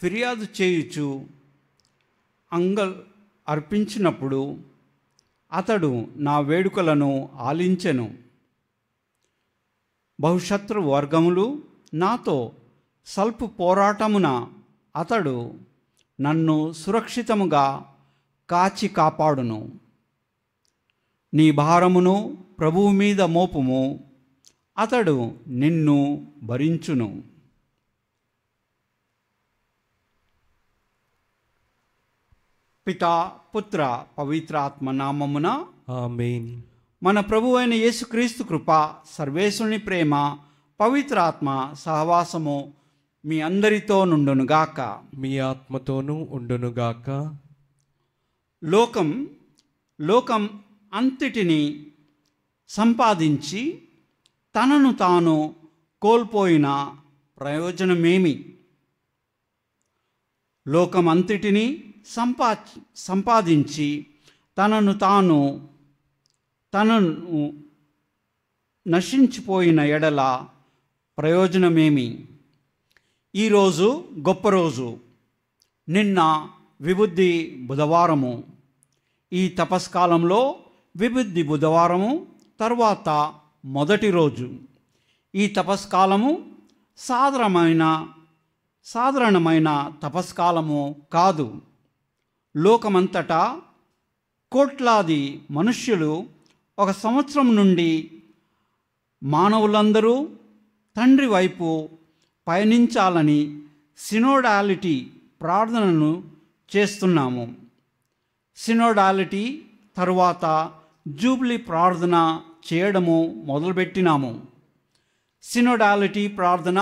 ఫిర్యాదు చేయుచు అర్పించినప్పుడు అతడు నా వేడుకలను ఆలించెను. బహుశత్రు వర్గములు నాతో సల్పు పోరాటమున అతడు నన్ను సురక్షితముగా కాచి కాపాడును. నీ భారమును ప్రభువు మీద మోపుము, అతడు నిన్ను భరించును. పితా పుత్ర పవిత్రాత్మ నామమున ఆమేన్. మన ప్రభువు అయిన యేసుక్రీస్తు కృప, సర్వేశ్వరుని ప్రేమ, పవిత్రాత్మ సహవాసము మీ అందరితో నుండునుగాక. మీ ఆత్మతోనూ ఉండునుగాక. లోకం అంతటిని సంపాదించి తనను తాను కోల్పోయిన ప్రయోజనమేమి? లోకమంతటిని సంపాదించి తనను నశించిపోయిన ఎడల ప్రయోజనమేమి? ఈరోజు గొప్ప రోజు. నిన్న విభుద్ధి బుధవారము. ఈ తపస్కాలంలో విభుద్ధి బుధవారము తర్వాత మొదటి రోజు. ఈ తపస్కాలము సాధారణమైన తపస్కాలము కాదు. లోకమంతటా కోట్లాది మనుష్యులు ఒక సంవత్సరం నుండి మానవులందరూ తండ్రి వైపు పయనించాలని సినోడాలిటీ ప్రార్థనను చేస్తున్నాము. సినోడాలిటీ తరువాత జూబ్లీ ప్రార్థన చేయడము మొదలుపెట్టినాము. సినోడాలిటీ ప్రార్థన,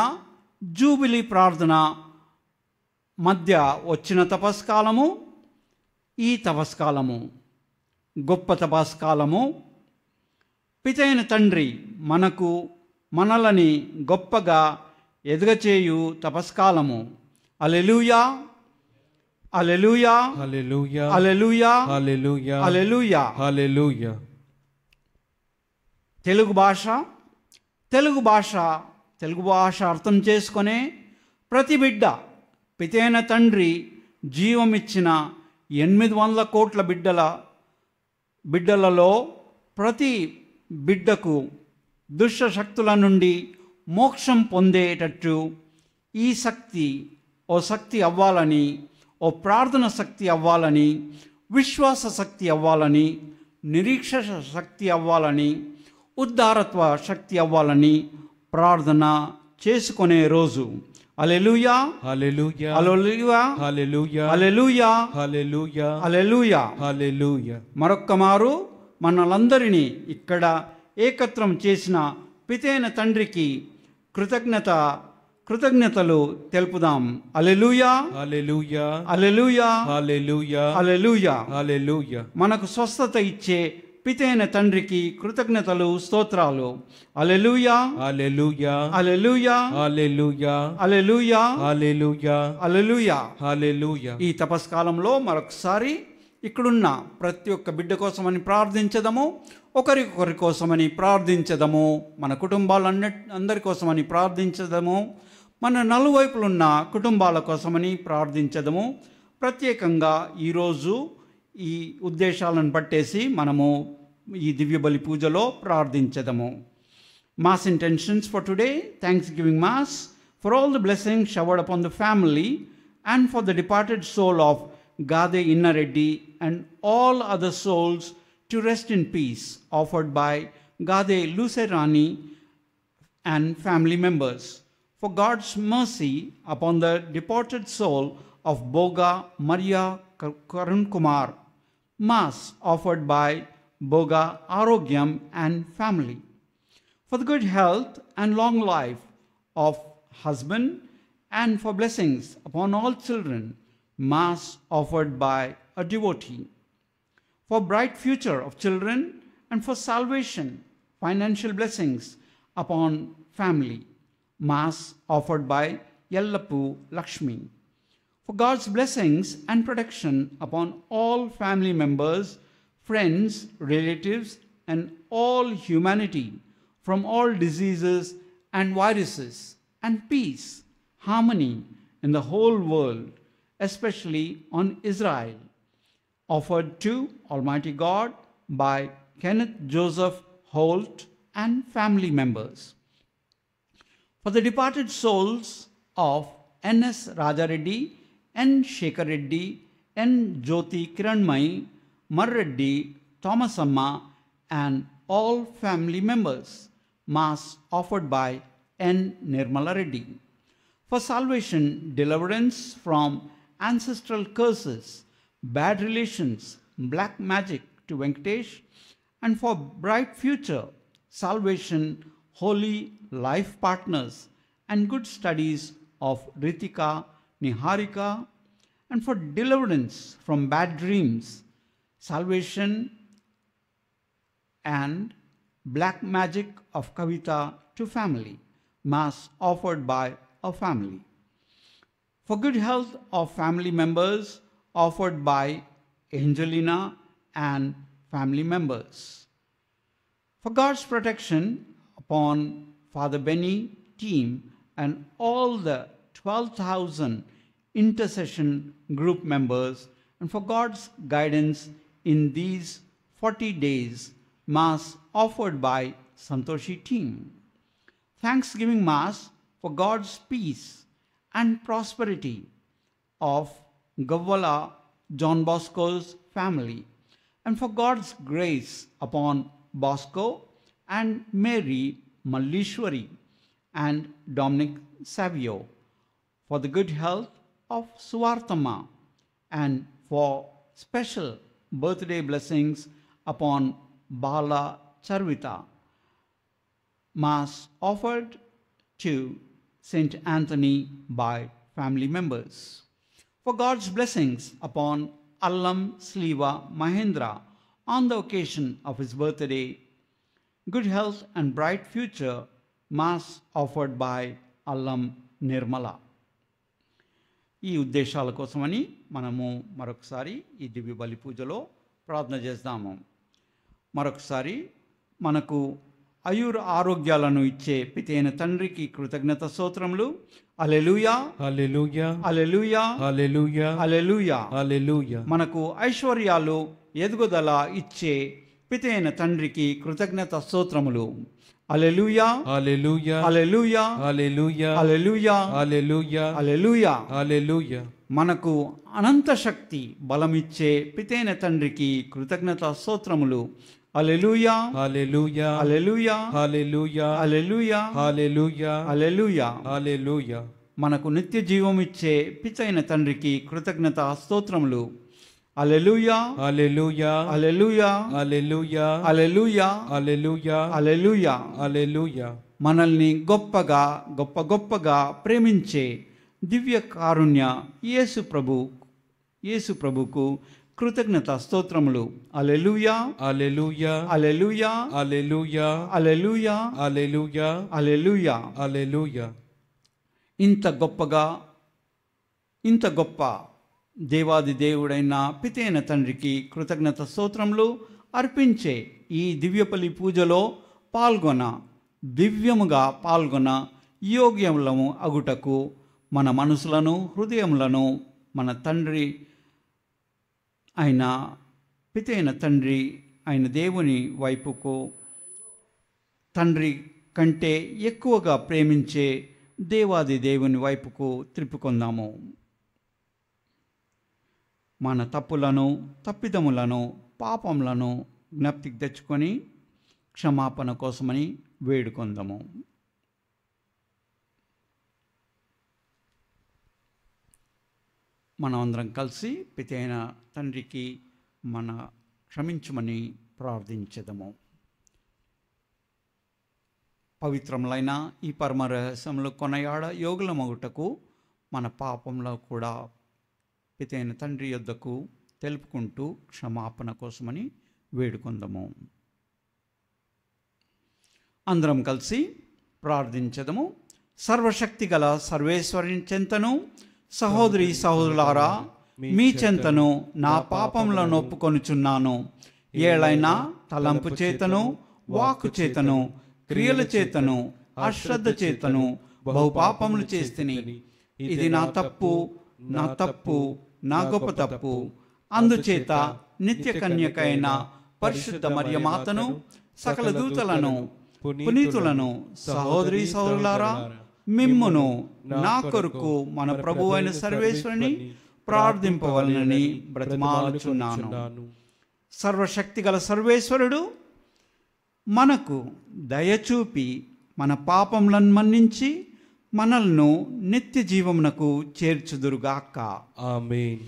జూబిలీ ప్రార్థన మధ్య వచ్చిన తపస్కాలము ఈ తపస్కాలము గొప్ప తపస్కాలము. పితైన తండ్రి మనలని గొప్పగా ఎదగచేయు తపస్కాలము. హల్లెలూయా, హల్లెలూయా, హల్లెలూయా, హల్లెలూయా, హల్లెలూయా, హల్లెలూయా. హల్లెలూయా. తెలుగు భాష అర్థం చేసుకునే ప్రతి బిడ్డ పితైన తండ్రి జీవమిచ్చిన 800 కోట్ల బిడ్డలలో ప్రతి బిడ్డకు దుష్ట శక్తుల నుండి మోక్షం పొందేటట్టు ఈ శక్తి అవ్వాలని, ఓ ప్రార్థన శక్తి అవ్వాలని, విశ్వాస శక్తి అవ్వాలని, నిరీక్షణ శక్తి అవ్వాలని, ఉద్ధారత్వ శక్తి అవ్వాలని ప్రార్థన చేసుకునే రోజు. హల్లెలూయా, హల్లెలూయా, హల్లెలూయా, హల్లెలూయా, హల్లెలూయా, హల్లెలూయా, హల్లెలూయా. హల్లెలూయా. మరొక్కమారు మనలందరినీ ఇక్కడ ఏకత్రం చేసిన పితైన తండ్రికి కృతజ్ఞతలు తెలుపుదాం. హల్లెలూయా, హల్లెలూయా, హల్లెలూయా, హల్లెలూయా, హల్లెలూయా. హల్లెలూయా. మనకు స్వస్థత ఇచ్చే పితైన తండ్రికి కృతజ్ఞతలు, స్తోత్రాలు. హల్లెలూయా, హల్లెలూయా, హల్లెలూయా, హల్లెలూయా, హల్లెలూయా, హల్లెలూయా, హల్లెలూయా. హల్లెలూయా. ఈ తపస్కాలంలో మరొకసారి ఇక్కడున్న ప్రతి ఒక్క బిడ్డ కోసమని ప్రార్థించదము, ఒకరికొకరి కోసమని ప్రార్థించదము, మన అందరి కోసమని ప్రార్థించదము, మన నలువైపులున్న కుటుంబాల కోసమని ప్రార్థించదము. ప్రత్యేకంగా ఈరోజు ఈ ఉద్దేశాలను పట్టేసి మనము ఈ దివ్య బలి పూజలో ప్రార్థించదము. Mass intentions for today: Thanksgiving Mass for all the blessings showered upon the family and for the departed soul of Gade Innareddy and all other souls to rest in peace, offered by Gade Lucerani and family members. For God's mercy upon the departed soul of Boga Maria Karun Kumar, Mass offered by Boga Arogyam and family. For the good health and long life of husband and for blessings upon all children, Mass offered by a devotee. For bright future of children and for salvation, financial blessings upon family, Mass offered by Yellappu Lakshmi. For God's blessings and protection upon all family members, friends, relatives, and all humanity from all diseases and viruses, and peace, harmony, in the whole world, especially on Israel, offered to Almighty God by Kenneth Joseph Holt and family members. For the departed souls of N.S. Rajareddy, N. Shekhar Reddy, N. Jyoti Kiranmai, Marreddy, Thomas Amma, and all family members, Mass offered by N. Nirmala Reddy. For salvation, deliverance from ancestral curses, bad relations, black magic to Venkatesh, and for bright future, salvation, holy life partners, and good studies of Ritika, Niharika, and for deliverance from bad dreams, salvation, and black magic of Kavita to family, Mass offered by a family. For good health of family members, offered by Angelina and family members. For God's protection upon Father Benny, team, and all the 12,000 intercession group members, and for God's guidance in these 40 days, Mass offered by Santoshi team. Thanksgiving Mass for God's peace and prosperity of Gavvala John Bosco's family, and for God's grace upon Bosco and Mary Mallishwari and Dominic Savio, for the good health of Suvartama, and for special birthday blessings upon Bala Charvita. Mass offered to St. Anthony by family members. For God's blessings upon Allam Sliva Mahendra on the occasion of his birthday, good health and bright future, Mass offered by Allam Nirmala. ఈ ఉద్దేశాల కోసమని మనము మరొకసారి ఈ దివ్య బలి పూజలో ప్రార్థన చేద్దాము. మరొకసారి మనకు ఆరోగ్యాలను ఇచ్చే పితైన తండ్రికి కృతజ్ఞత స్తోత్రములు. హల్లెలూయా, హల్లెలూయా, హల్లెలూయా, హల్లెలూయా, హల్లెలూయా, హల్లెలూయా. మనకు ఐశ్వర్యాలు ఎదుగుదల ఇచ్చే పితైన తండ్రికి కృతజ్ఞత స్తోత్రములు. హల్లెలూయా, హల్లెలూయా, హల్లెలూయా, హల్లెలూయా, హల్లెలూయా, హల్లెలూయా, హల్లెలూయా. హల్లెలూయా. మనకు అనంత శక్తి బలమిచ్చే పితైన తండ్రికి కృతజ్ఞత స్తోత్రములు. హల్లెలూయా, హల్లెలూయా, హల్లెలూయా, హల్లెలూయా, హల్లెలూయా, హల్లెలూయా, హల్లెలూయా. హల్లెలూయా. మనకు నిత్య జీవం ఇచ్చే పితైన తండ్రికి కృతజ్ఞత స్తోత్రములు. హల్లెలూయా, హల్లెలూయా, హల్లెలూయా, హల్లెలూయా, హల్లెలూయా, హల్లెలూయా, హల్లెలూయా. హల్లెలూయా. మనల్ని గొప్పగా ప్రేమించే దివ్య కారుణ్య యేసు ప్రభుకు కృతజ్ఞత స్తోత్రములు. హల్లెలూయా, హల్లెలూయా, హల్లెలూయా, హల్లెలూయా, హల్లెలూయా, హల్లెలూయా, హల్లెలూయా. హల్లెలూయా. ఇంత గొప్ప దేవాది దేవుడైన పితైన తండ్రికి కృతజ్ఞత స్తోత్రములు అర్పించే ఈ దివ్యపల్లి పూజలో దివ్యముగా పాల్గొన యోగ్యములము అగుటకు మన మనసులను హృదయములను మన తండ్రి అయిన పితైన తండ్రి అయిన దేవుని వైపుకు, తండ్రి కంటే ఎక్కువగా ప్రేమించే దేవాది దేవుని వైపుకు త్రిప్పుకొందాము. మన తప్పులను, తప్పిదములను, పాపములను జ్ఞప్తికి తెచ్చుకొని క్షమాపణ కోసమని వేడుకొందాము. మనం అందరం కలిసి పితైన తండ్రికి మన క్షమించమని ప్రార్థించదము. పవిత్రములైన ఈ పరమ రహస్యంలో కొనయాడ యోగులమగుటకు మన పాపంలో కూడా పితైన తండ్రి యొద్దకు తెలుపుకుంటూ క్షమాపణ కోసమని వేడుకొందము. అందరం కలిసి ప్రార్థించదము. సర్వశక్తి గల సర్వేశ్వరుని చెంతను, సహోదరి సహోదరులారా, మీ చెంతను నా పాపములను ఒప్పుకొనుచున్నాను. ఏళైనా తలంపు చేతను, వాక్కు చేతను, క్రియల చేతను, అశ్రద్ధ చేతను బహుపాపములు చేస్తుని. ఇది నా తప్పు, నా తప్పు, నా గొప్ప తప్పు. అందుచేత నిత్య కన్యకైన పరిశుద్ధ మరియమాతను, సకల దూతలను, పునీతులను, సహోదరి సహోదరులారా, మిమ్మును నా కొరకు మన ప్రభు అయిన సర్వేశ్వరుని ప్రార్థింపవలనని బ్రతిమాలుచున్నాను. సర్వశక్తి గల సర్వేశ్వరుడు మనకు దయచూపి మన పాపములను మన్నించి మనల్ని నిత్య జీవమునకు చేర్చుదురుగాక. ఆమేన్.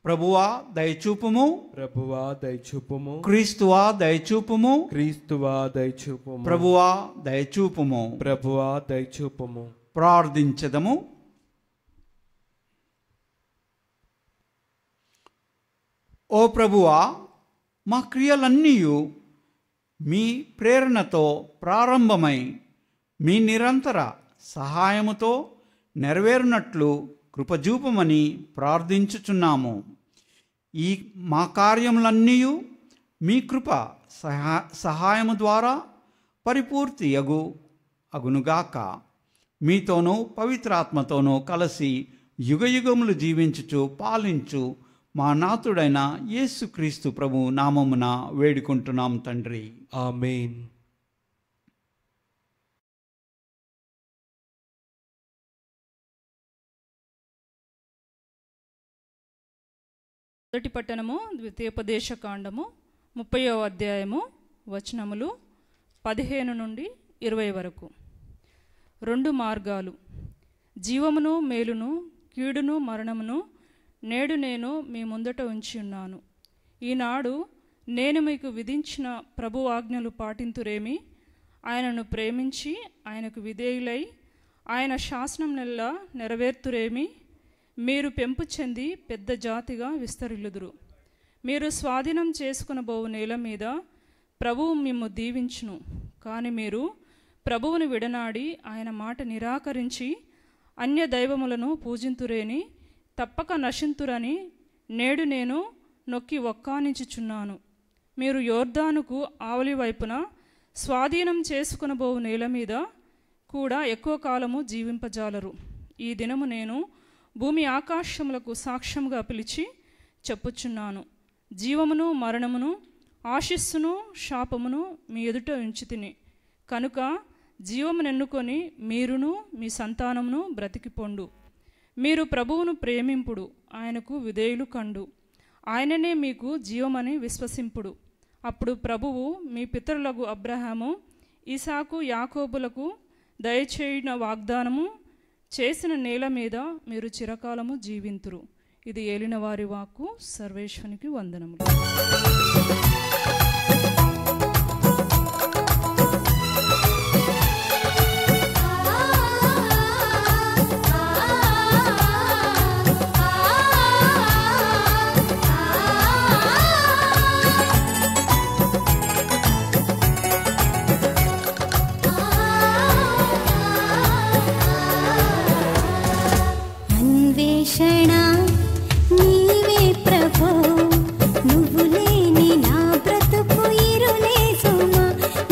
ప్రభువా దయచూపుము, ప్రభువా దయచూపుము, క్రీస్తువా దయచూపుము, క్రీస్తువా దయచూపుము, ప్రభువా దయచూపుము. ప్రభువా దయచూపుము. ప్రార్థించదము. ఓ ప్రభువా, మా క్రియలన్నీ మీ ప్రేరణతో ప్రారంభమై మీ నిరంతర సహాయముతో నెరవేరునట్లు కృపజూపమని ప్రార్థించుచున్నాము. ఈ మా కార్యములన్నీ మీ కృప సహాయము ద్వారా పరిపూర్తి అగునుగాక. మీతోనూ పవిత్రాత్మతోనూ కలిసి యుగయుగములు జీవించుచు పాలించు మా నాథుడైన యేసుక్రీస్తు ప్రభు నామమున వేడుకుంటున్నాం తండ్రి. ఆమేన్. మొదటి పట్టణము ద్వితీయోపదేశ కాండము 30వ అధ్యాయము వచనములు 15 నుండి 20 వరకు. 2 మార్గాలు, జీవమును మేలును, కీడును మరణమును నేడు నేను మీ ముందట ఉంచి ఉన్నాను. ఈనాడు నేను మీకు విధించిన ప్రభు ఆజ్ఞలు పాటింతురేమి? ఆయనను ప్రేమించి ఆయనకు విధేయులై ఆయన శాసనం నెల్లా నెరవేర్తురేమి? మీరు పెంపు చెంది పెద్ద జాతిగా విస్తరిల్లుదురు. మీరు స్వాధీనం చేసుకునబోవు నేల మీద ప్రభువు మిమ్ము దీవించును. కానీ మీరు ప్రభువును విడనాడి ఆయన మాట నిరాకరించి అన్య దైవములను పూజింతురేని తప్పక నశింతురని నేడు నేను నొక్కి ఒక్కానించుచున్నాను. మీరు యోర్దానుకు ఆవలి వైపున స్వాధీనం చేసుకునబోవు నేల మీద కూడా ఎక్కువ కాలము జీవింపజాలరు. ఈ దినము నేను భూమి ఆకాశములకు సాక్ష్యముగా పిలిచి చెప్పుచున్నాను. జీవమును మరణమును, ఆశిస్సును శాపమును మీ ఎదుట ఉంచితిని. కనుక జీవమునెన్నుకొని మీరును మీ సంతానమును బ్రతికిపొండు. మీరు ప్రభువును ప్రేమింపుడు, ఆయనకు విధేయులు కండు, ఆయననే మీకు జీవమని విశ్వసింపుడు. అప్పుడు ప్రభువు మీ పితరులకు అబ్రహాము, ఇసాకు, యాకోబులకు దయచేయున వాగ్దానము చేసిన నేల మీద మీరు చిరకాలము జీవింతురు. ఇది ఏలిన వారి వాక్కు. సర్వేశ్వనికి వందనములు. నీవే ప్రభు, నువ్వు లేని నా బ్రతుకు ఇరులే సుమా.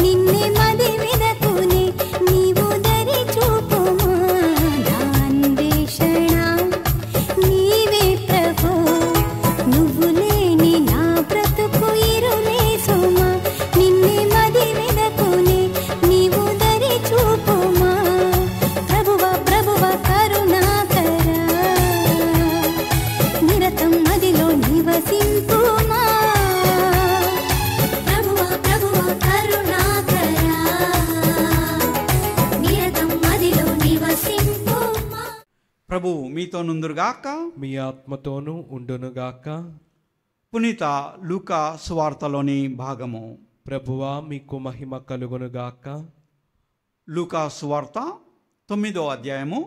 నిన్నే మది విదకునే నీవు దరి చూపుమా. నా అన్వేషణ నీవే ప్రభు, నువ్వు లేని నా బ్రతుకు ఇరులే సుమా. నిన్నే మది విదకునే నీవు దరి చూపుమా. ప్రభువా ప్రభువా కరుణాకరా, నిరతం మదిలో నివసింపుమా. ప్రభువా ప్రభువా కరుణాకరా, నిరతం మదిలో నివసింపుమా. ప్రభువు మీతో నుందురుగాక. మీ ఆత్మతోనూ ఉండునుగాక. పునీత లూకా సువార్తలోని భాగము. ప్రభువా మీకు మహిమ కలుగునుగాక. లూకా సువార్త 9వ అధ్యాయము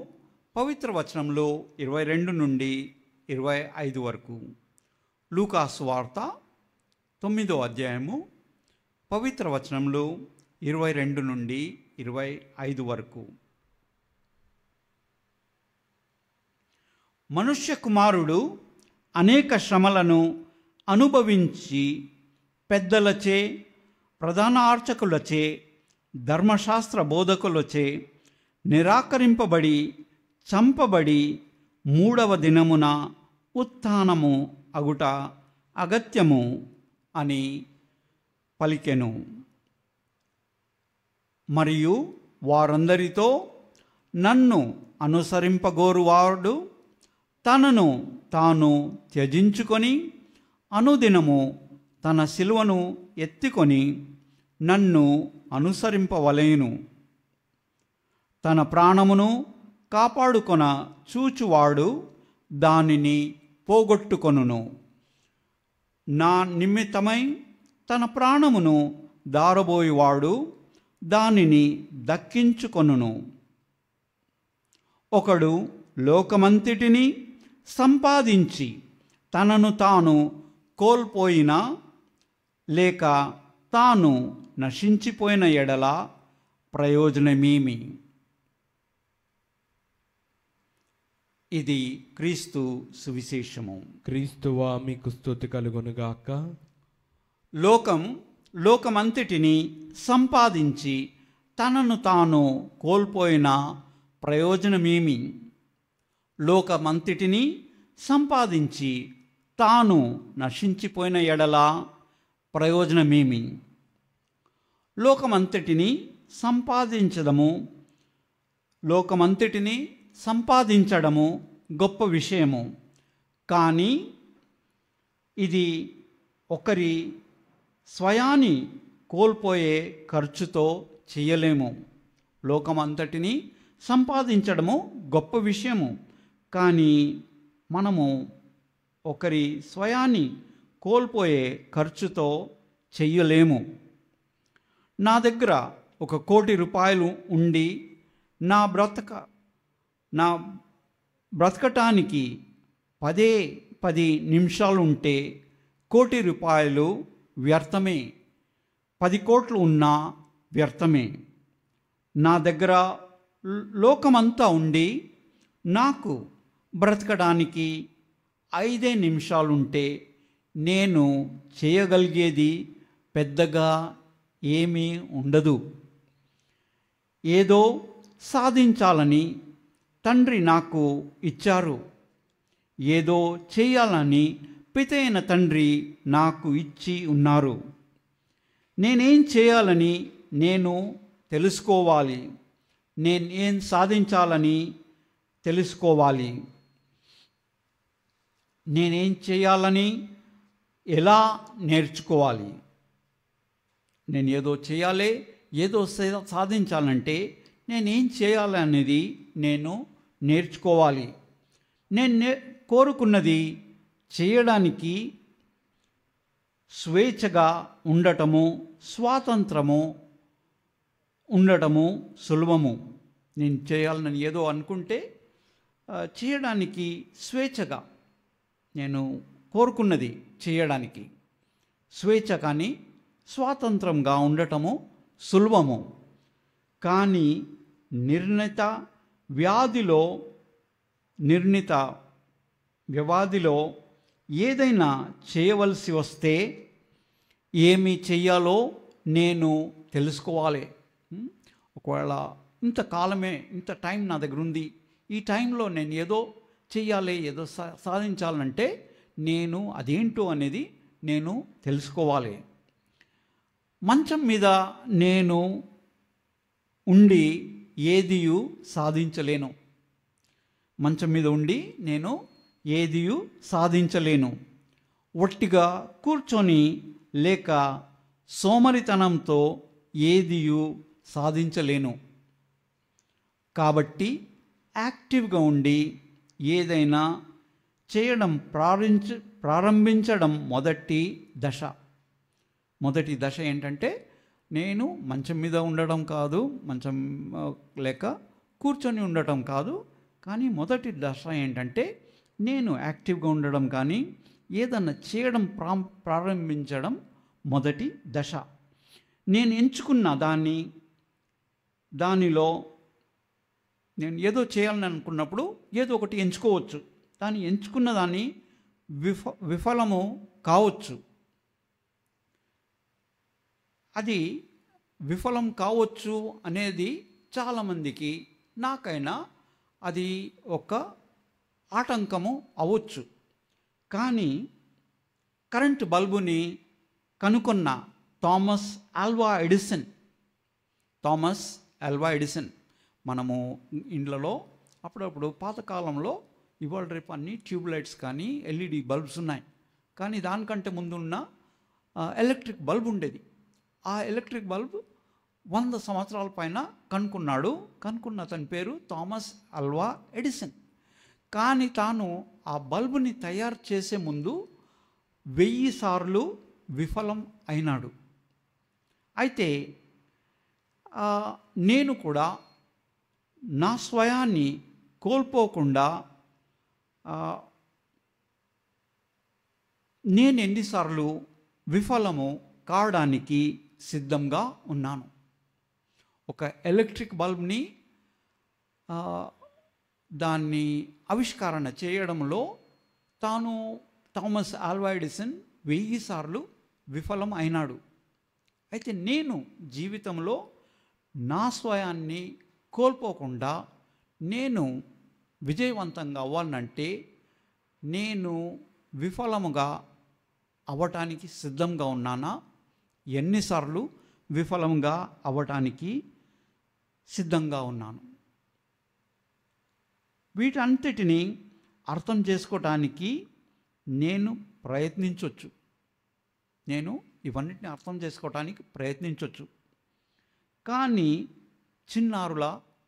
పవిత్ర వచనంలో 22 నుండి 25 వరకు. లూకా సువార్త 9వ అధ్యాయము పవిత్ర వచనంలో 22 నుండి 25 వరకు. మనుష్య కుమారుడు అనేక శ్రమలను అనుభవించి పెద్దలచే, ప్రధాన అర్చకులచే, ధర్మశాస్త్ర బోధకులచే నిరాకరింపబడి, చంపబడి, మూడవ దినమున ఉత్థానము అగుట అగత్యము అని పలికెను. మరియు వారందరితో, నన్ను అనుసరింపగోరువాడు తనను తాను త్యజించుకొని అనుదినము తన శిలువను ఎత్తుకొని నన్ను అనుసరింపవలెను. తన ప్రాణమును కాపాడుకొన చూచువాడు దానిని పోగొట్టుకొనును. నా నిమిత్తమై తన ప్రాణమును దారబోయువాడు దానిని దక్కించుకొనును. ఒకడు లోకమంతటిని సంపాదించి తనను తాను కోల్పోయినా లేక తాను నశించిపోయిన ఎడల ప్రయోజనమేమి? ఇది క్రీస్తు సువిశేషము. క్రీస్తువా మీకు స్తుతి కలుగునుగాక. లోకమంతటిని సంపాదించి తనను తాను కోల్పోయిన ప్రయోజనమేమి? లోకమంతటిని సంపాదించి తాను నశించిపోయిన ఎడల ప్రయోజనమేమి? లోకమంతటిని సంపాదించడము గొప్ప విషయము. కానీ ఇది ఒకరి స్వయాన్ని కోల్పోయే ఖర్చుతో చేయలేము. లోకమంతటిని సంపాదించడము గొప్ప విషయము, కానీ మనము ఒకరి స్వయాన్ని కోల్పోయే ఖర్చుతో చెయ్యలేము. నా దగ్గర 1 కోటి రూపాయలు ఉండి నా బ్రతకటానికి 10 నిమిషాలు ఉంటే 1 కోటి రూపాయలు వ్యర్థమే. 10 కోట్లు ఉన్నా వ్యర్థమే. నా దగ్గర లోకమంతా ఉండి నాకు బ్రతకడానికి 5 నిమిషాలుంటే నేను చేయగలిగేది పెద్దగా ఏమీ ఉండదు. ఏదో సాధించాలని తండ్రి నాకు ఇచ్చారు. ఏదో చేయాలని పితైన తండ్రి నాకు ఇచ్చి ఉన్నారు. నేనేం చేయాలని నేను తెలుసుకోవాలి. నేనేం సాధించాలని తెలుసుకోవాలి. నేనేం చేయాలని ఎలా నేర్చుకోవాలి. నేను ఏదో చేయాలి, ఏదో సాధించాలంటే నేనేం చేయాలి అనేది నేను నేర్చుకోవాలి. నేను కోరుకున్నది చేయడానికి స్వేచ్ఛగా ఉండటము, స్వాతంత్రము ఉండటము సులభము. నేను చేయాలని ఏదో అనుకుంటే చేయడానికి స్వేచ్ఛగా, నేను కోరుకున్నది చేయడానికి స్వేచ్ఛ, కానీ స్వాతంత్రంగా ఉండటము సులభము. కానీ నిర్ణీత వ్యవధిలో ఏదైనా చేయవలసి వస్తే ఏమి చెయ్యాలో నేను తెలుసుకోవాలి. ఒకవేళ ఇంత టైం నా దగ్గర ఉంది, ఈ టైంలో నేను ఏదో చెయ్యాలి, ఏదో సాధించాలంటే నేను అదేంటో అనేది నేను తెలుసుకోవాలి. మంచం మీద నేను ఉండి ఏదియు సాధించలేను. మంచం మీద ఉండి నేను ఏదియు సాధించలేను. ఒట్టిగా కూర్చొని లేక సోమరితనంతో ఏదియు సాధించలేను. కాబట్టి యాక్టివ్గా ఉండి ఏదైనా చేయడం ప్రారంభించడం మొదటి దశ ఏంటంటే నేను మంచం మీద ఉండడం కాదు, మంచం లేక కూర్చొని ఉండటం కాదు. కానీ మొదటి దశ ఏంటంటే నేను యాక్టివ్గా ఉండడం, కానీ ఏదన్నా చేయడం ప్రారంభించడం మొదటి దశ. నేను ఎంచుకున్న దానిలో నేను ఏదో చేయాలని అనుకున్నప్పుడు ఏదో ఒకటి ఎంచుకోవచ్చు. ఎంచుకున్న దాన్ని విఫలము కావచ్చు. అది విఫలం కావచ్చు అనేది చాలామందికి, నాకైనా అది ఒక ఆటంకము అవ్వచ్చు. కానీ కరెంటు బల్బుని కనుగొన్న థామస్ ఆల్వా ఎడిసన్ మనము ఇండ్లలో అప్పుడప్పుడు పాతకాలంలో ఇవాళ రేపు అన్ని ట్యూబ్ లైట్స్ కానీ ఎల్ఈడి బల్బ్స్ ఉన్నాయి. కానీ దానికంటే ముందున్న ఎలక్ట్రిక్ బల్బ్ ఉండేది. ఆ ఎలక్ట్రిక్ బల్బ్ 100 సంవత్సరాల పైన కనుక్కున్న అతని పేరు థామస్ ఆల్వా ఎడిసన్. కానీ తాను ఆ బల్బుని తయారు చేసే ముందు 1000 సార్లు విఫలం అయినాడు. అయితే నేను కూడా నా స్వయాన్ని కోల్పోకుండా నేను ఎన్నిసార్లు విఫలము కావడానికి సిద్ధంగా ఉన్నాను. ఒక ఎలక్ట్రిక్ బల్బ్ని దాన్ని ఆవిష్కరణ చేయడంలో థామస్ ఆల్వా ఎడిసన్ 1000 సార్లు విఫలం అయినాడు. అయితే నేను జీవితంలో నా స్వయాన్ని కోల్పోకుండా నేను విజయవంతంగా అవ్వాలంటే నేను విఫలముగా అవ్వటానికి సిద్ధంగా ఉన్నానా? ఎన్నిసార్లు విఫలంగా అవ్వటానికి సిద్ధంగా ఉన్నాను? వీటంతటిని అర్థం చేసుకోవటానికి నేను ప్రయత్నించవచ్చు. నేను ఇవన్నిటిని అర్థం చేసుకోవటానికి ప్రయత్నించవచ్చు. కానీ చిన్నారుల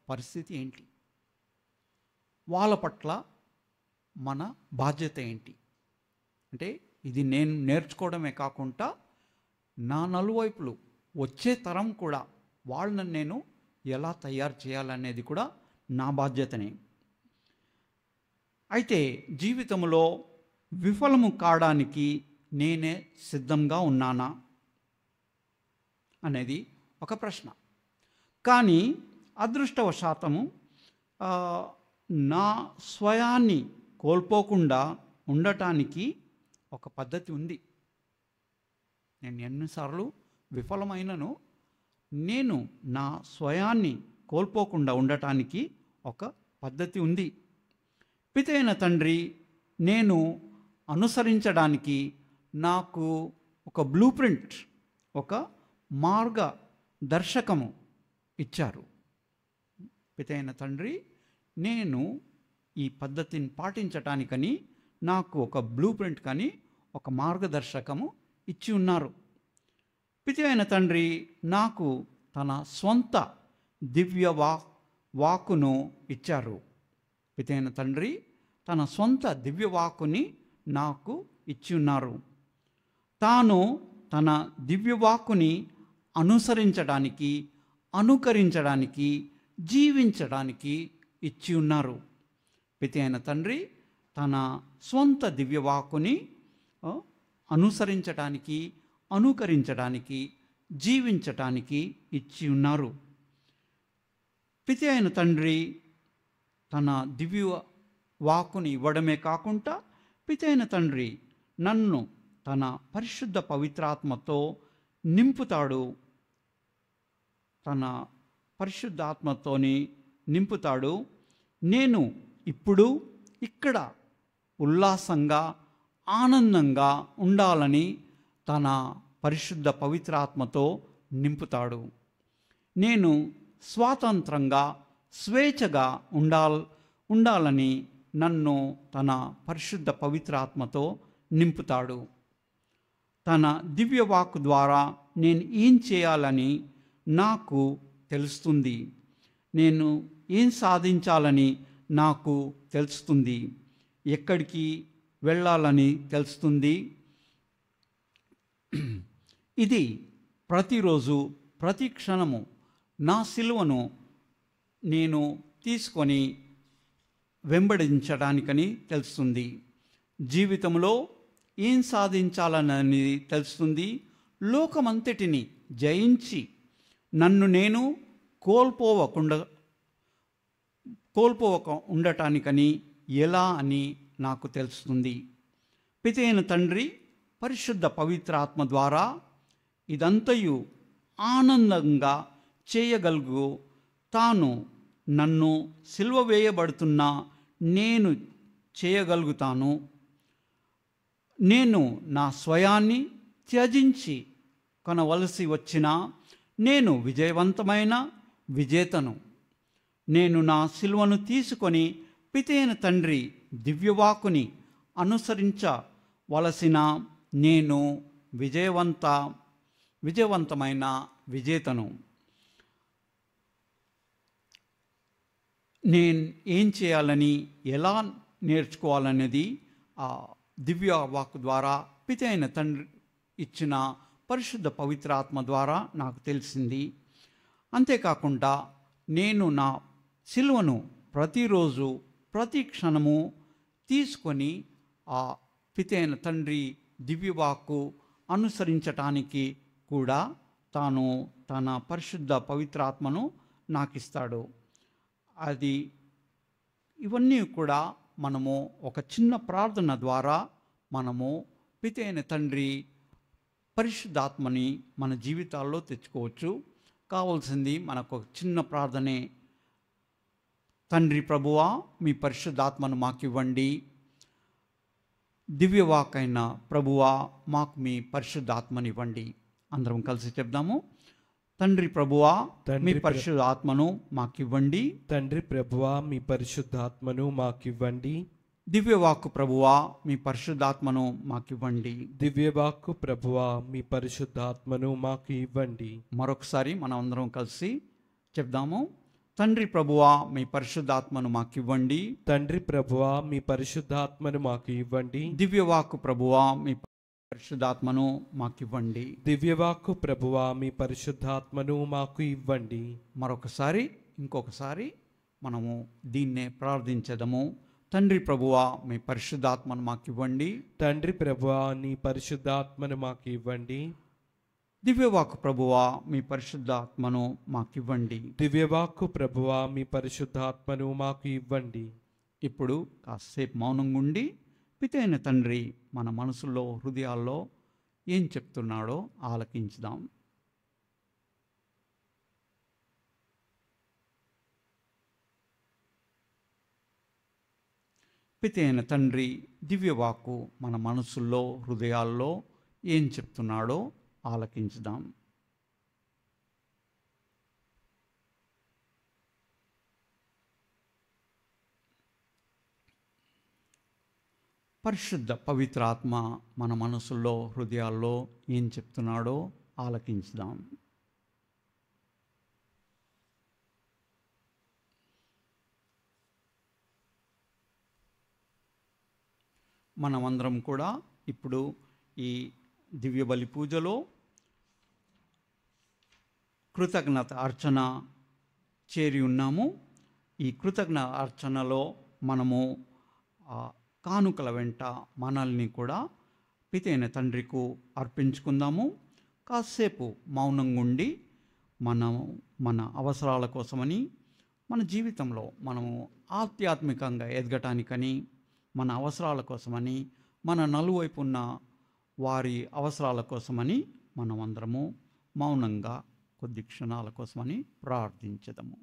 పరిస్థితి ఏంటి? వాళ్ళ పట్ల మన బాధ్యత ఏంటి? అంటే ఇది నేను నేర్చుకోవడమే కాకుండా నా నలువైపులు వచ్చే తరం కూడా వాళ్ళని నేను ఎలా తయారు చేయాలనేది కూడా నా బాధ్యతనే. అయితే జీవితంలో విఫలము కావడానికి నేనే సిద్ధంగా ఉన్నానా అనేది ఒక ప్రశ్న. కానీ అదృష్టవశాత్తము నా స్వయాన్ని కోల్పోకుండా ఉండటానికి ఒక పద్ధతి ఉంది. నేను ఎన్నిసార్లు విఫలమైనను నేను నా స్వయాన్ని కోల్పోకుండా ఉండటానికి ఒక పద్ధతి ఉంది. పితైన తండ్రి నేను అనుసరించడానికి నాకు ఒక బ్లూ ప్రింట్, ఒక మార్గదర్శకము ఇచ్చారు. పితైన తండ్రి నేను ఈ పద్ధతిని పాటించటానికని నాకు ఒక బ్లూ ప్రింట్ కానీ ఒక మార్గదర్శకము ఇచ్చి ఉన్నారు. పితైన తండ్రి నాకు తన స్వంత దివ్య వాక్కును ఇచ్చారు. పితైన తండ్రి తన సొంత దివ్యవాక్కుని నాకు ఇచ్చి ఉన్నారు. తాను తన దివ్యవాక్కుని అనుసరించడానికి, అనుకరించడానికి, జీవించడానికి ఇచ్చి ఉన్నారు. పితైన తండ్రి తన స్వంత దివ్యవాక్కుని అనుసరించడానికి, అనుకరించడానికి, జీవించటానికి ఇచ్చి ఉన్నారు. పితైన తండ్రి తన దివ్య వాక్కుని ఇవ్వడమే కాకుండా పితైన తండ్రి నన్ను తన పరిశుద్ధ పవిత్రాత్మతో నింపుతాడు. తన పరిశుద్ధాత్మతోని నింపుతాడు. నేను ఇప్పుడు ఇక్కడ ఉల్లాసంగా, ఆనందంగా ఉండాలని తన పరిశుద్ధ పవిత్రాత్మతో నింపుతాడు. నేను స్వాతంత్రంగా, స్వేచ్ఛగా ఉండాలని నన్ను తన పరిశుద్ధ పవిత్రాత్మతో నింపుతాడు. తన దివ్యవాక్కు ద్వారా నేను ఏం చేయాలని నాకు తెలుస్తుంది. నేను ఏం సాధించాలని నాకు తెలుస్తుంది. ఎక్కడికి వెళ్ళాలని తెలుస్తుంది. ఇది ప్రతిరోజు, ప్రతి క్షణము నా సిలువను నేను తీసుకొని వెంబడించడానికని తెలుస్తుంది. జీవితంలో ఏం సాధించాలనని తెలుస్తుంది. లోకమంతటిని జయించి నన్ను నేను కోల్పోవక ఉండటానికని ఎలా అని నాకు తెలుస్తుంది. పితైన తండ్రి పరిశుద్ధ పవిత్రాత్మ ద్వారా ఇదంతయు ఆనందంగా చేయగలుగు తాను నన్ను సిలువ వేయబడుతున్న నేను చేయగలుగుతాను. నేను నా స్వయాన్ని త్యజించి కొనవలసి వచ్చినా నేను విజయవంతమైన విజేతను. నేను నా సిలువను తీసుకొని పితైన తండ్రి దివ్యవాకుని అనుసరించవలసిన నేను విజయవంతమైన విజేతను. నేను ఏం చేయాలని, ఎలా నేర్చుకోవాలనేది ఆ దివ్య వాక్కు ద్వారా పితైన తండ్రి ఇచ్చిన పరిశుద్ధ పవిత్రాత్మ ద్వారా నాకు తెలిసింది. అంతేకాకుండా నేను నా సిలువను ప్రతిరోజు ప్రతి క్షణము తీసుకొని ఆ పితైన తండ్రి దివ్యవాక్కు అనుసరించటానికి కూడా తాను తన పరిశుద్ధ పవిత్రాత్మను నాకు ఇస్తాడు. ఇవన్నీ కూడా మనము ఒక చిన్న ప్రార్థన ద్వారా మనము పితైన తండ్రి పరిశుద్ధాత్మని మన జీవితాల్లో తెచ్చుకోవచ్చు. కావాల్సింది మనకు ఒక చిన్న ప్రార్థనే. తండ్రి ప్రభువా, మీ పరిశుద్ధాత్మను మాకు ఇవ్వండి. దివ్యవాకైన ప్రభువా, మాకు మీ పరిశుద్ధాత్మని ఇవ్వండి. అందరం కలిసి చెప్దాము. తండ్రి ప్రభువా, మీ పరిశుద్ధాత్మను మాకివ్వండి. తండ్రి ప్రభువా, మీ పరిశుద్ధాత్మను మాకివ్వండి. దివ్యవాక్కు ప్రభువా, మీ పరిశుద్ధాత్మను మాకివ్వండి. దివ్యవాక్కు ప్రభువా, మీ పరిశుద్ధాత్మను మాకు ఇవ్వండి. మరొకసారి మనం అందరం కలిసి చెప్దాము. తండ్రి ప్రభువా, మీ పరిశుద్ధాత్మను మాకివ్వండి. తండ్రి ప్రభువా, మీ పరిశుద్ధాత్మను మాకు ఇవ్వండి. దివ్యవాక్కు ప్రభువా, మీ పరిశుద్ధాత్మను మాకివ్వండి. దివ్యవాక్కు ప్రభువా, మీ పరిశుద్ధాత్మను మాకు ఇవ్వండి. ఇంకొకసారి మనము దీన్నే ప్రార్థించదము. తండ్రి ప్రభువా, మీ పరిశుద్ధాత్మను మాకివ్వండి. తండ్రి ప్రభువా, నీ పరిశుద్ధాత్మను మాకు ఇవ్వండి. దివ్యవాక్కు ప్రభువా, మీ పరిశుద్ధాత్మను మాకివ్వండి. దివ్యవాక్కు ప్రభువా, మీ పరిశుద్ధాత్మను మాకు ఇవ్వండి. ఇప్పుడు కాసేపు మౌనంగా ఉండి పితైన తండ్రి మన మనసుల్లో, హృదయాల్లో ఏం చెప్తున్నాడో ఆలకించుదాం. పితైన తండ్రి దివ్యవాక్కు మన మనసుల్లో, హృదయాల్లో ఏం చెప్తున్నాడో ఆలకించుదాం. పరిశుద్ధ పవిత్రాత్మ మన మనసుల్లో, హృదయాల్లో ఏం చెప్తున్నాడో ఆలకించుదాం. మనమందరం కూడా ఇప్పుడు ఈ దివ్య బలి పూజలో కృతజ్ఞత అర్చన చేరి ఉన్నాము. ఈ కృతజ్ఞ అర్చనలో మనము కానుకల వెంట మనల్ని కూడా పితైన తండ్రికి అర్పించుకుందాము. కాసేపు మౌనంగా ఉండి మన అవసరాల కోసమని, మన జీవితంలో మనము ఆధ్యాత్మికంగా ఎదగటానికని, మన అవసరాల కోసమని, మన నలువైపు ఉన్న వారి అవసరాల కోసమని మనమందరము మౌనంగా కొద్ది క్షణాల కోసమని ప్రార్థించదము.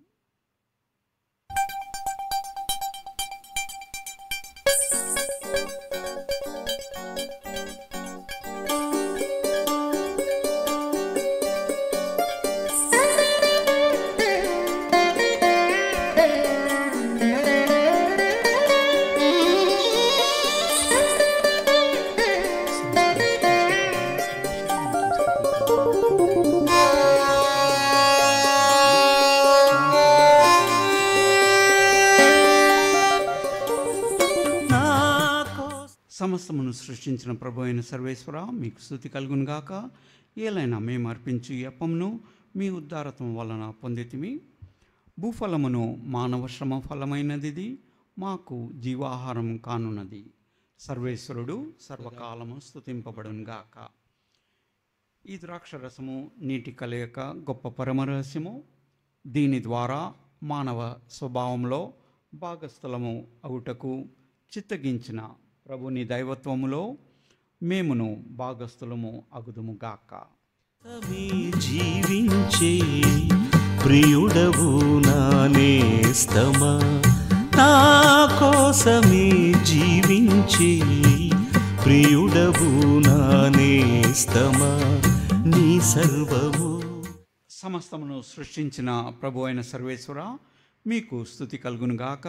సమస్తమును సృష్టించిన ప్రభు అయిన సర్వేశ్వర, మీకు స్తుతి కలుగును గాక. ఏలైనా మేము అర్పించు ఈ అప్పమును మీ ఉద్ధారత్వం వలన పొందితిమి. భూఫలమును మానవ శ్రమ ఫలమైనది, మాకు జీవాహారం కానున్నది. సర్వేశ్వరుడు సర్వకాలము స్తుతింపబడును గాక. ఈ ద్రాక్షరసము నీటి కలయిక గొప్ప పరమరహస్యము. దీని ద్వారా మానవ స్వభావంలో భాగస్థలము అవుటకు చిత్తగించిన ప్రభుని దైవత్వములో మేమును భాగస్థులము అగుదుము గాక. జీవించే ప్రియుడవు నా నేస్తమా, నా కోసమే జీవించి ప్రియుడవు నా నేస్తమా నీ సర్వము. సమస్తమును సృష్టించిన ప్రభు అయిన సర్వేశ్వర, మీకు స్తుతి కలుగునుగాక.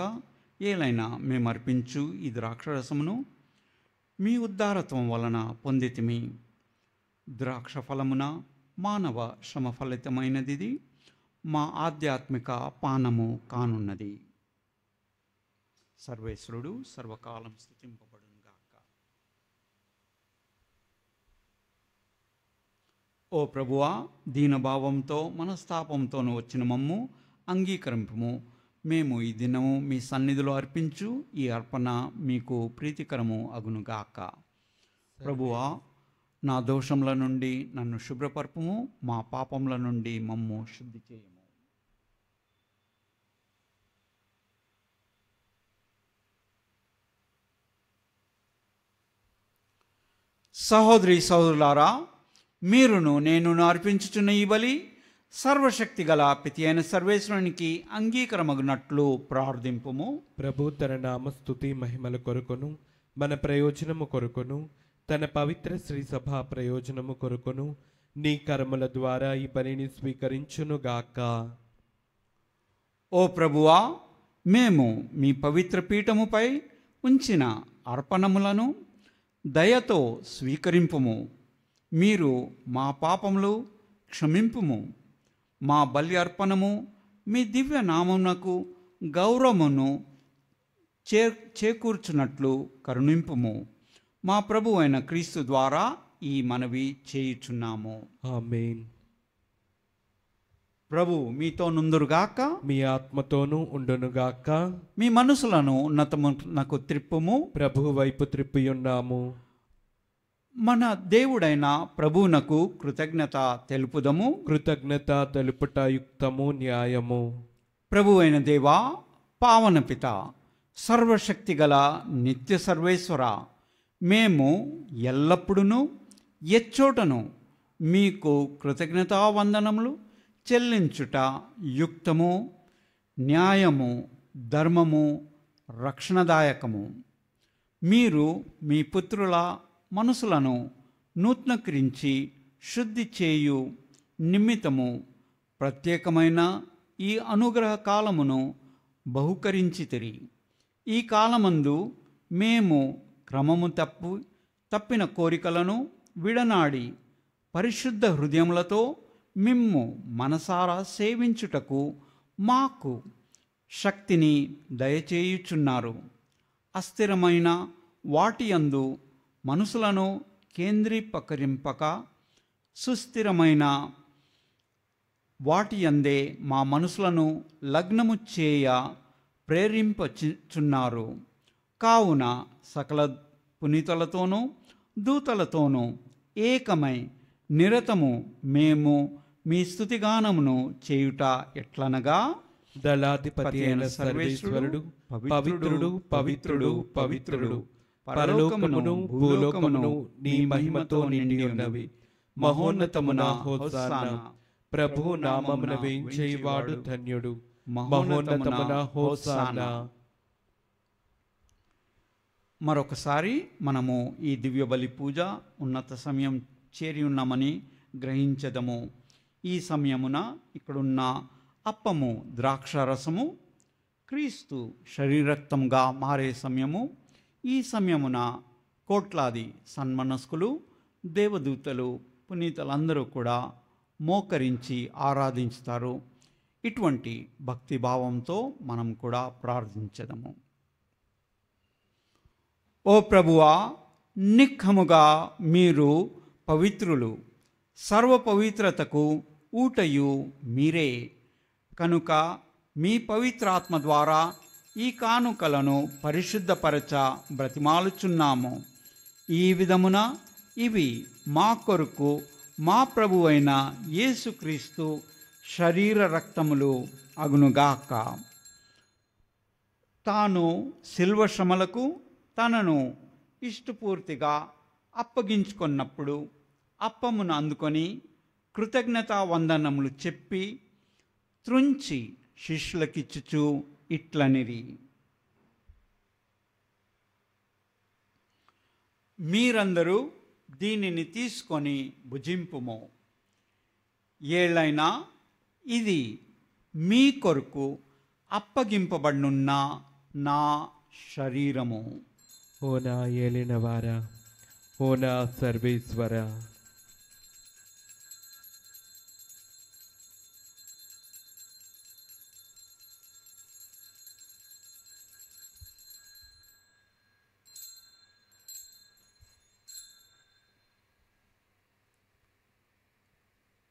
ఏలైనా మేము అర్పించు ఈ ద్రాక్షరసమును మీ ఉద్ధారత్వం వలన పొందితిమి. ద్రాక్ష ఫలమున మానవ శ్రమ ఫలితమైనది, మా ఆధ్యాత్మిక పానము కానున్నది. సర్వేశ్వరుడు సర్వకాలం స్తుతింపబడునుగాక. ఓ ప్రభువా, దీనభావంతో మనస్తాపంతోనూ వచ్చిన మమ్ము అంగీకరింపుము. మేము ఈ దినము మీ సన్నిధిలో అర్పించు ఈ అర్పణ మీకు ప్రీతికరము అగునుగాక. ప్రభువా, నా దోషముల నుండి నన్ను శుభ్రపరపుము, మా పాపముల నుండి మమ్ము శుద్ధి చేయము. సహోదరి సహోదరులారా, మీరును నేనును అర్పించుచున్న ఈ బలి సర్వశక్తి గల పితి అయిన సర్వేశ్వరునికి అంగీకారమగునట్లు ప్రార్థింపుము. ప్రభు తన నామస్తుతి మహిమల కొరకును మన ప్రయోజనము కొరకును తన పవిత్ర శ్రీ సభ ప్రయోజనము కొరకును నీ కర్మల ద్వారా ఈ పనిని స్వీకరించునుగాక. ఓ ప్రభువా, మేము మీ పవిత్ర పీఠముపై ఉంచిన అర్పణములను దయతో స్వీకరింపుము. మీరు మా పాపములు క్షమింపుము. మా బలి అర్పణము మీ దివ్య నామమునకు గౌరవమును చేకూర్చున్నట్లు కరుణింపుము. మా ప్రభు అయిన క్రీస్తు ద్వారా ఈ మనవి చేయుచున్నాము. ఆమేన్. ప్రభు మీతో నుందురుగాక, మీ ఆత్మతోనూ ఉండునుగాక. మీ మనసులను ఉన్నతమునకు త్రిప్పుము. ప్రభు వైపు త్రిప్పియున్నాము. మన దేవుడైన ప్రభువునకు కృతజ్ఞత తెలుపుదము. కృతజ్ఞత తెలుపుట యుక్తము, న్యాయము. ప్రభు అయిన దేవా, పావన పిత, సర్వశక్తి గల నిత్య సర్వేశ్వర, మేము ఎల్లప్పుడూ ఎచ్చోటను మీకు కృతజ్ఞతావందనములు చెల్లించుట యుక్తము, న్యాయము, ధర్మము, రక్షణదాయకము. మీరు మీ పుత్రుల మనసులను నూతనీకరించి శుద్ధి చేయు నిమిత్తము ప్రత్యేకమైన ఈ అనుగ్రహ కాలమును బహుకరించితిరి. ఈ కాలమందు మేము క్రమము తప్పిన కోరికలను విడనాడి పరిశుద్ధ హృదయములతో మిమ్ము మనసారా సేవించుటకు మాకు శక్తిని దయచేయుచున్నారు. అస్థిరమైన వాటి యందు మనసులను కేంద్రీకరింపక సుస్థిరమైన వాటి యందే మా మనసులను లగ్నము చేయ ప్రేరింపచున్నారు. కావున సకల పునీతులతోనూ దూతలతోనూ ఏకమై నిరతము మేము మీ స్తుతిగానమును చేయుట ఎట్లనగా, దళాధిపతి అయిన సర్వేశ్వరుడు పవిత్రుడు పవిత్రుడు పవిత్రుడు, పరలోకమును భూలోకమును నీ మహిమతో నిండి ఉన్నవి. మహోన్నతమున హోసానా. ప్రభు నామమున వేంచేవాడు ధన్యుడు. మహోన్నతమున హోసానా. మరొకసారి మనము ఈ దివ్య బలి పూజ ఉన్నత సమయం చేరి ఉన్నామని గ్రహించదము. ఈ సమయమున ఇక్కడున్న అప్పము ద్రాక్షరసము క్రీస్తు శరీరక్తంగా మారే సమయము. ఈ సమయమున కోట్లాది సన్మనస్కులు, దేవదూతలు, పునీతులందరూ కూడా మోకరించి ఆరాధించుతారు. ఇటువంటి భక్తిభావంతో మనం కూడా ప్రార్థించదము. ఓ ప్రభువా, నిఖముగా మీరు పవిత్రులు, సర్వ పవిత్రతకు ఊటయు మీరే కనుక మీ పవిత్రాత్మ ద్వారా ఈ కానుకలను పరిశుద్ధపరచ బ్రతిమాలుచున్నాము. ఈ విధమున ఇవి మా కొరకు మా ప్రభువైన యేసుక్రీస్తు శరీర రక్తములు అగునుగాక. తాను శిల్వ శ్రమలకు తనను ఇష్టపూర్తిగా అప్పగించుకున్నప్పుడు అప్పమును అందుకొని కృతజ్ఞతా వందనములు చెప్పి త్రుంచి శిష్యులకిచ్చుచు ఇట్లనిరి, మీరందరూ దీనిని తీసుకొని భుజింపుము. ఏలైనా ఇది మీ కొరకు అప్పగింపబడినున్న నా శరీరము. ఓ నా ఏలినవారా, ఓ నా సర్వేశ్వర,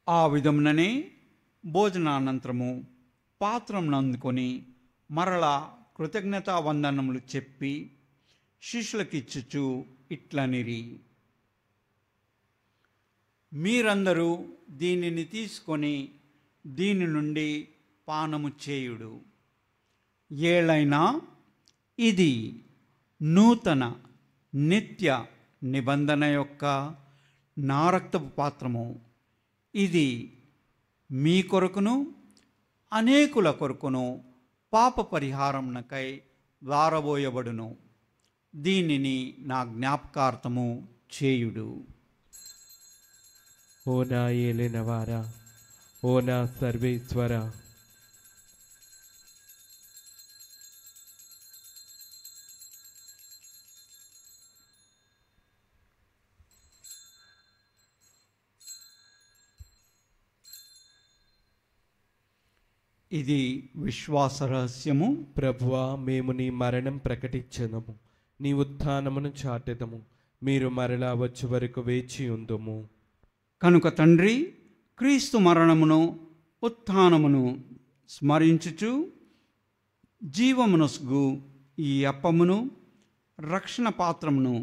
ఆ విధముననే భోజనానంతరము పాత్రను అందుకొని మరలా కృతజ్ఞతా వందనములు చెప్పి శిష్యులకిచ్చుచు ఇట్లనిరి, మీరందరూ దీనిని తీసుకొని దీని నుండి పానము చేయుడు. ఏలైనా ఇది నూతన నిత్య నిబంధన యొక్క నా రక్తపు పాత్రము. ఇది మీ కొరకును అనేకుల కొరకును పాప పరిహారమునకై వారబోయబడును. దీనిని నా జ్ఞాపకార్థము చేయుడు. ఓ నా ఏలినవారా, ఓ నా సర్వేశ్వర, ఇది విశ్వాస రహస్యము. ప్రభువా, మేము నీ మరణం ప్రకటించదము, నీ ఉత్థానమును చాటెదము. మీరు మరలా వచ్చే వరకు వేచి ఉందుము. కనుక తండ్రి, క్రీస్తు మరణమును ఉత్థానమును స్మరించుచు జీవమునొసగు ఈ అప్పమును రక్షణ పాత్రమును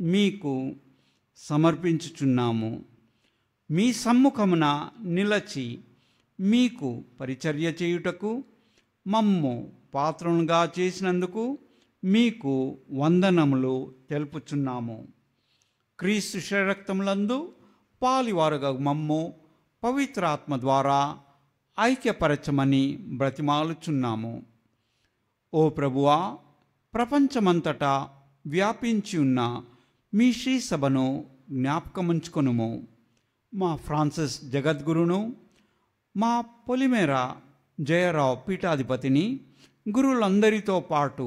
మీకు సమర్పించుచున్నాము. మీ సమ్ముఖమున నిలచి మీకు పరిచర్య చేయుటకు మమ్ము పాత్రనుగా చేసినందుకు మీకు వందనములు తెలుపుచున్నాము. క్రీస్తు శరీరక్తములందు పాలివారుగా మమ్ము పవిత్రాత్మ ద్వారా ఐక్యపరచమని బ్రతిమాలుచున్నాము. ఓ ప్రభువా, ప్రపంచమంతటా వ్యాపించి ఉన్న మీ శ్రీ సభను జ్ఞాపకముంచుకొనుము. మా ఫ్రాన్సిస్ జగద్గురును, మా పొలిమేర జయరావు పీఠాధిపతిని, గురువులందరితో పాటు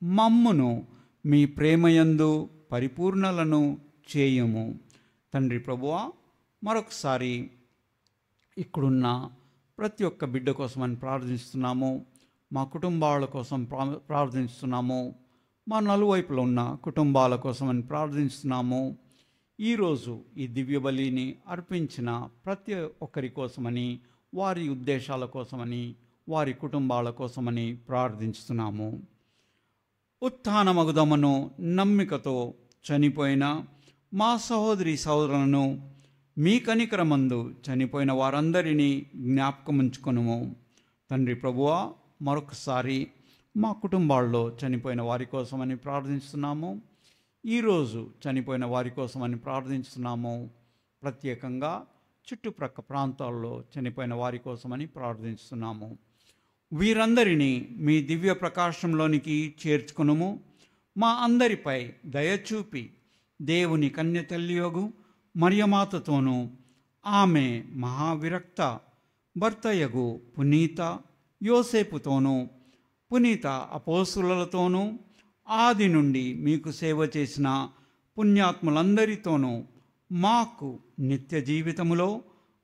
మమ్మును మీ ప్రేమయందు పరిపూర్ణలను చేయుము. తండ్రి ప్రభువా, మరొకసారి ఇక్కడున్న ప్రతి ఒక్క బిడ్డ కోసమని ప్రార్థిస్తున్నాము. మా కుటుంబాల కోసం ప్రార్థిస్తున్నాము. మా నలువైపులో ఉన్న కుటుంబాల కోసమని ప్రార్థిస్తున్నాము. ఈరోజు ఈ దివ్య బలిని అర్పించిన ప్రతి ఒక్కరి కోసమని, వారి ఉద్దేశాల కోసమని, వారి కుటుంబాల కోసమని ప్రార్థిస్తున్నాము. ఉత్థానమగుదమను నమ్మికతో చనిపోయిన మా సహోదరి సహోదరులను, మీ కనికరమందు చనిపోయిన వారందరినీ జ్ఞాపకముంచుకొనుము. తండ్రి ప్రభువా, మరొకసారి మా కుటుంబాల్లో చనిపోయిన వారి కోసమని ప్రార్థిస్తున్నాము. ఈరోజు చనిపోయిన వారి కోసమని ప్రార్థిస్తున్నాము. ప్రత్యేకంగా చుట్టుప్రక్క ప్రాంతాల్లో చనిపోయిన వారి కోసమని ప్రార్థిస్తున్నాము. వీరందరినీ మీ దివ్య ప్రకాశంలోనికి చేర్చుకొనుము. మా అందరిపై దయచూపి దేవుని కన్య తల్లియోగు మరియమాతతోనూ, ఆమె మహావిరక్త భర్తయగు పునీత యోసేపుతోనూ, పునీత అపోస్తులతోనూ, ఆది నుండి మీకు సేవ చేసిన పుణ్యాత్ములందరితోనూ మాకు నిత్య జీవితములో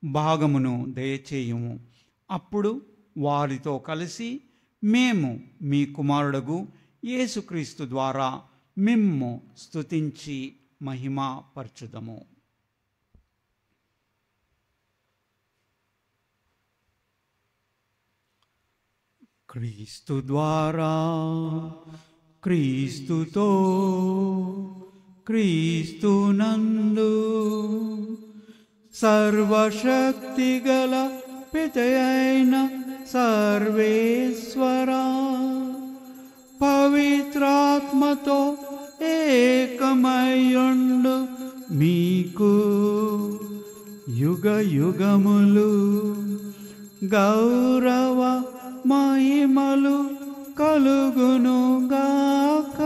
భాగమును దయచేయుము. అప్పుడు వారితో కలిసి మేము మీ కుమారుడగు యేసుక్రీస్తు ద్వారా మిమ్ము స్తుతించి మహిమపరచుదము. క్రీస్తు ద్వారా, క్రీస్తుతో, క్రీస్తునందు సర్వశక్తిగల పితయైన సర్వేశ్వరా, పవిత్రాత్మతో ఏకమయ్యుండు మీకు యుగ యుగములు గౌరవ మహిమలు కలుగును గాక.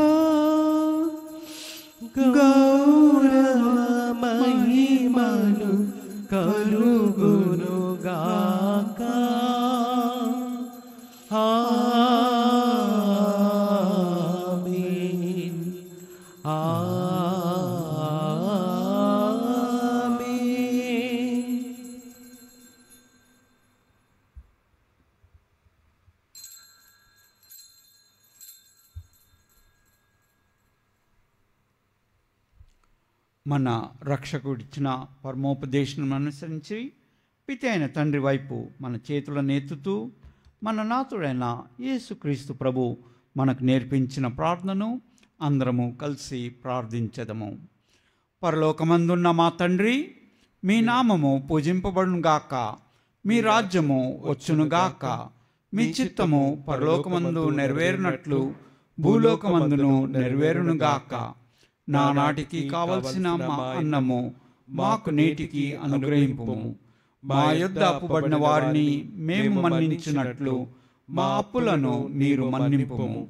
మన రక్షకుడిచ్చిన పరమోపదేశం అనుసరించి పిత అయిన తండ్రి వైపు మన చేతులను ఎత్తుతూ మన నాథుడైన యేసుక్రీస్తు ప్రభు మనకు నేర్పించిన ప్రార్థనను అందరము కలిసి ప్రార్థించదము. పరలోకమందున్న మా తండ్రి, మీ నామము పూజింపబడునుగాక, మీ రాజ్యము వచ్చునుగాక, మీ చిత్తము పరలోకమందు నెరవేరునట్లు భూలోకమందును నెరవేరునుగాక. నానాటికి కావలసిన మా అన్నము మాకు నేటికి అనుగ్రహింపుము. మా యొద్ద అప్పుబడిన వారిని మేము మన్నించినట్లు మా అప్పులను మీరు మన్నింపుము.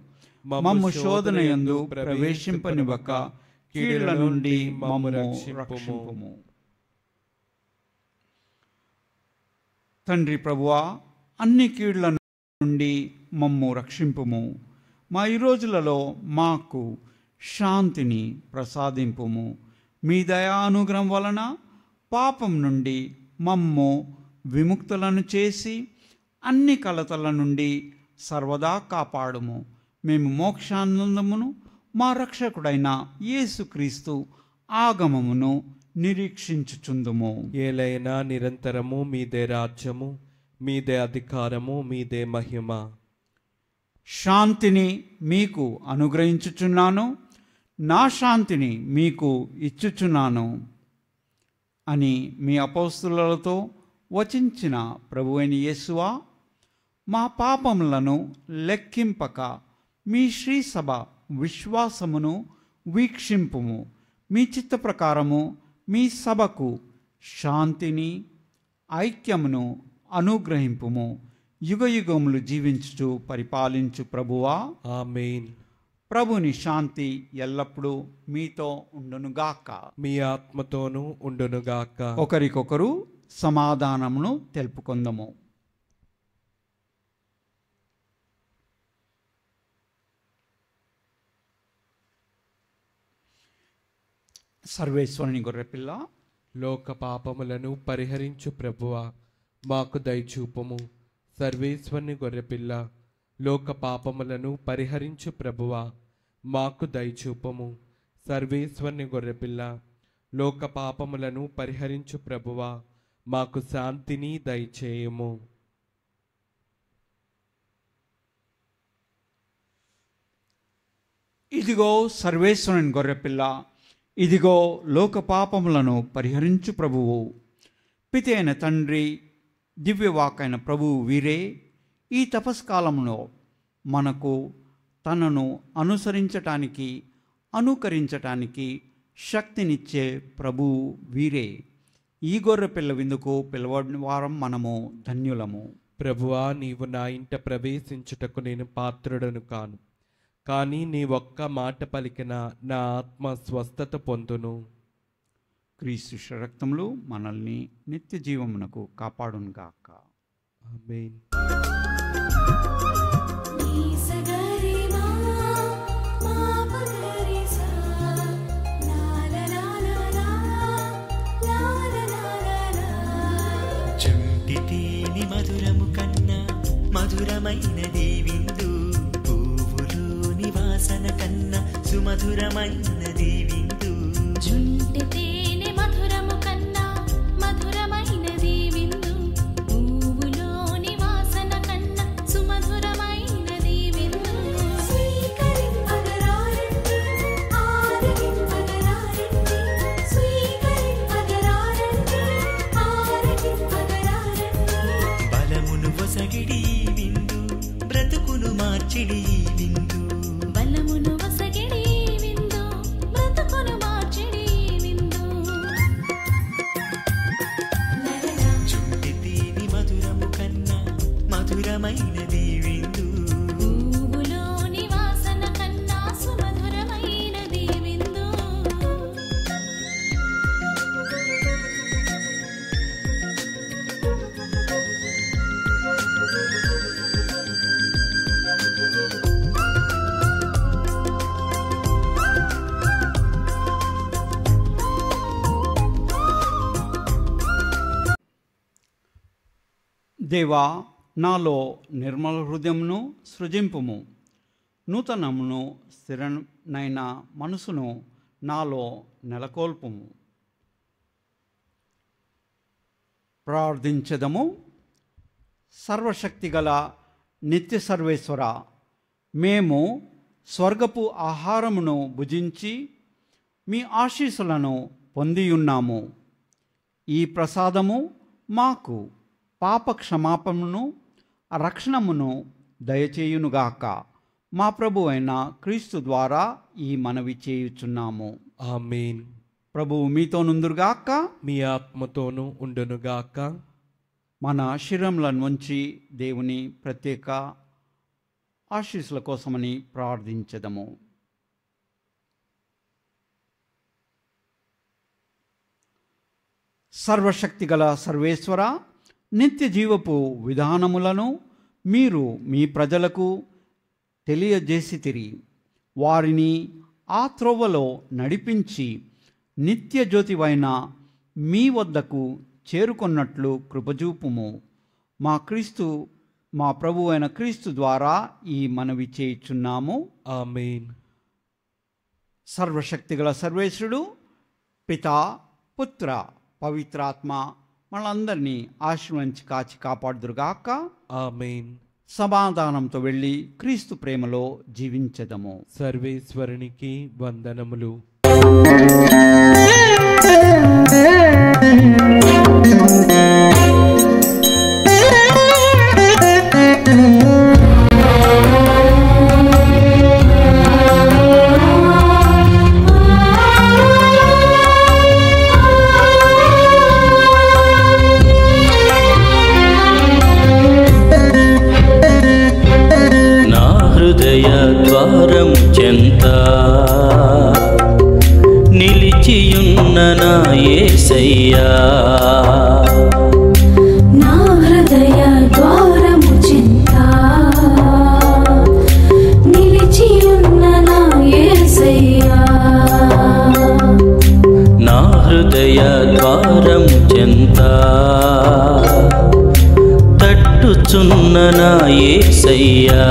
మమ్ము శోధన యందు ప్రవేశింపనివ్వక కీడుల నుండి మమ్ము రక్షింపుము. తండ్రి ప్రభువా, అన్ని కీడుల నుండి మమ్ము రక్షింపుము. మా ఈ రోజులలో మాకు శాంతిని ప్రసాదింపుము. మీ దయానుగ్రహం వలన పాపం నుండి మమ్ము విముక్తులను చేసి అన్ని కలతల నుండి సర్వదా కాపాడుము. మేము మోక్షానందమును మా రక్షకుడైన యేసుక్రీస్తు ఆగమమును నిరీక్షించుచుందుము. ఏలైనా నిరంతరము మీదే రాజ్యము, మీదే అధికారము, మీదే మహిమ. శాంతిని మీకు అనుగ్రహించుచున్నాను, నా శాంతిని మీకు ఇచ్చుచున్నాను అని మీ అపోస్తులతో వచించిన ప్రభువైన యేసువా, మా పాపములను లెక్కింపక మీ శ్రీసభ విశ్వాసమును వీక్షింపుము. మీ చిత్త ప్రకారము మీ సభకు శాంతిని ఐక్యమును అనుగ్రహింపుము. యుగయుగములు జీవించుచు పరిపాలించు ప్రభువా, ఆమేన్. ప్రభుని శాంతి ఎల్లప్పుడూ మీతో ఉండునుగాక, మీ ఆత్మతోనూ ఉండునుగాక. ఒకరికొకరు సమాధానమును తెలుపుకొందము. సర్వేశ్వరుని గొర్రెపిల్ల, లోక పాపములను పరిహరించు ప్రభువా, మాకు దయచూపుము. సర్వేశ్వరుని గొర్రెపిల్ల, లోక పాపములను పరిహరించు ప్రభువా, మాకు దయచూపుము. సర్వేశ్వరుని గొర్రెపిల్ల, లోక పాపములను పరిహరించు ప్రభువా, మాకు శాంతిని దయచేయము. ఇదిగో సర్వేశ్వరుని గొర్రెపిల్ల, ఇదిగో లోక పాపములను పరిహరించు ప్రభువు. పిత అయిన తండ్రి, దివ్యవాకైన ప్రభువు వీరే ఈ తపస్కాలంలో మనకు తనను అనుసరించటానికి అనుకరించటానికి శక్తినిచ్చే ప్రభువు వీరే. ఈ గొర్రెపిల్ల విందుకు పిలవని వారం మనము ధన్యులము. ప్రభువా, నీవు నా ఇంట ప్రవేశించుటకు నేను పాత్రుడను కాను, కానీ నీ ఒక్క మాట పలికిన నా ఆత్మ స్వస్థత పొందును. క్రీస్తు రక్తములు మనల్ని నిత్య జీవమునకు కాపాడునుగాక. ఆమేన్. చుంటితేని మధురము కన్నా మధురమైనది విందు, పువ్వులోని వాసన కన్నా సుమధురమైనది విందు. జుంటితేనె మధురము కన్నా మధురమైనది విందు, పువ్వులోని వాసన కన్నా సుమధురమైనది విందు. స్వీకరింపగరారండి, ఆరగింపగరారండి, స్వీకరింపగరారండి, ఆరగింపగరారండి. బలమును వసగిడి విందు, బ్రతుకును మార్చిడి విందు. బలమును వసగిడి విందు, బ్రతుకును మార్చిడి విందు. చుంటితేని మధురము కన్నా మధురమైనది విందు. పువ్వులోని వాసన కన్నా సుమధురమైనది విందు. దేవా, నాలో నిర్మల హృదయమును సృజింపుము. నూతనమును స్థిరనైన మనసును నాలో నెలకొల్పుము. ప్రార్థించదము. సర్వశక్తిగల నిత్య సర్వేశ్వర, మేము స్వర్గపు ఆహారమును భుజించి మీ ఆశీస్సులను పొందియున్నాము. ఈ ప్రసాదము మాకు పాప క్షమాపణను రక్షణమును దయచేయునుగాక. మా ప్రభు అయిన క్రీస్తు ద్వారా ఈ మనవి చేయుచున్నాము. ఆమేన్. ప్రభువు మీతో నుందురుగాక, మీ ఆత్మతోనూ ఉండునుగాక. మన శరీరములను ఉంచి దేవుని ప్రత్యేక ఆశీస్సుల కోసమని ప్రార్థించదము. సర్వశక్తిగల సర్వేశ్వర, నిత్య జీవపు విధానములను మీరు మీ ప్రజలకు తెలియజేసితిరి. వారిని ఆ త్రోవలో నడిపించి నిత్య జ్యోతివైన మీ వద్దకు చేరుకున్నట్లు కృపజూపుము. మా ప్రభు అయిన క్రీస్తు ద్వారా ఈ మనవి చేయుచున్నాము. ఆమేన్. సర్వశక్తిగల సర్వేశ్వరుడు పితా, పుత్ర, పవిత్రాత్మ మనందరినీ ఆశీర్వదించి కాచి కాపాడుదురుగాక. ఆమేన్. సమాధానంతో వెళ్ళి క్రీస్తు ప్రేమలో జీవించదము. సర్వేశ్వరునికి వందనములు. ద్వారం చెంత నిలిచియున్న నా యేసయ్యా, నా హృదయ ద్వారము చెంత నిలిచియున్న నా యేసయ్యా, నా హృదయ ద్వారం చెంత తట్టుచున్న నా యేసయ్యా.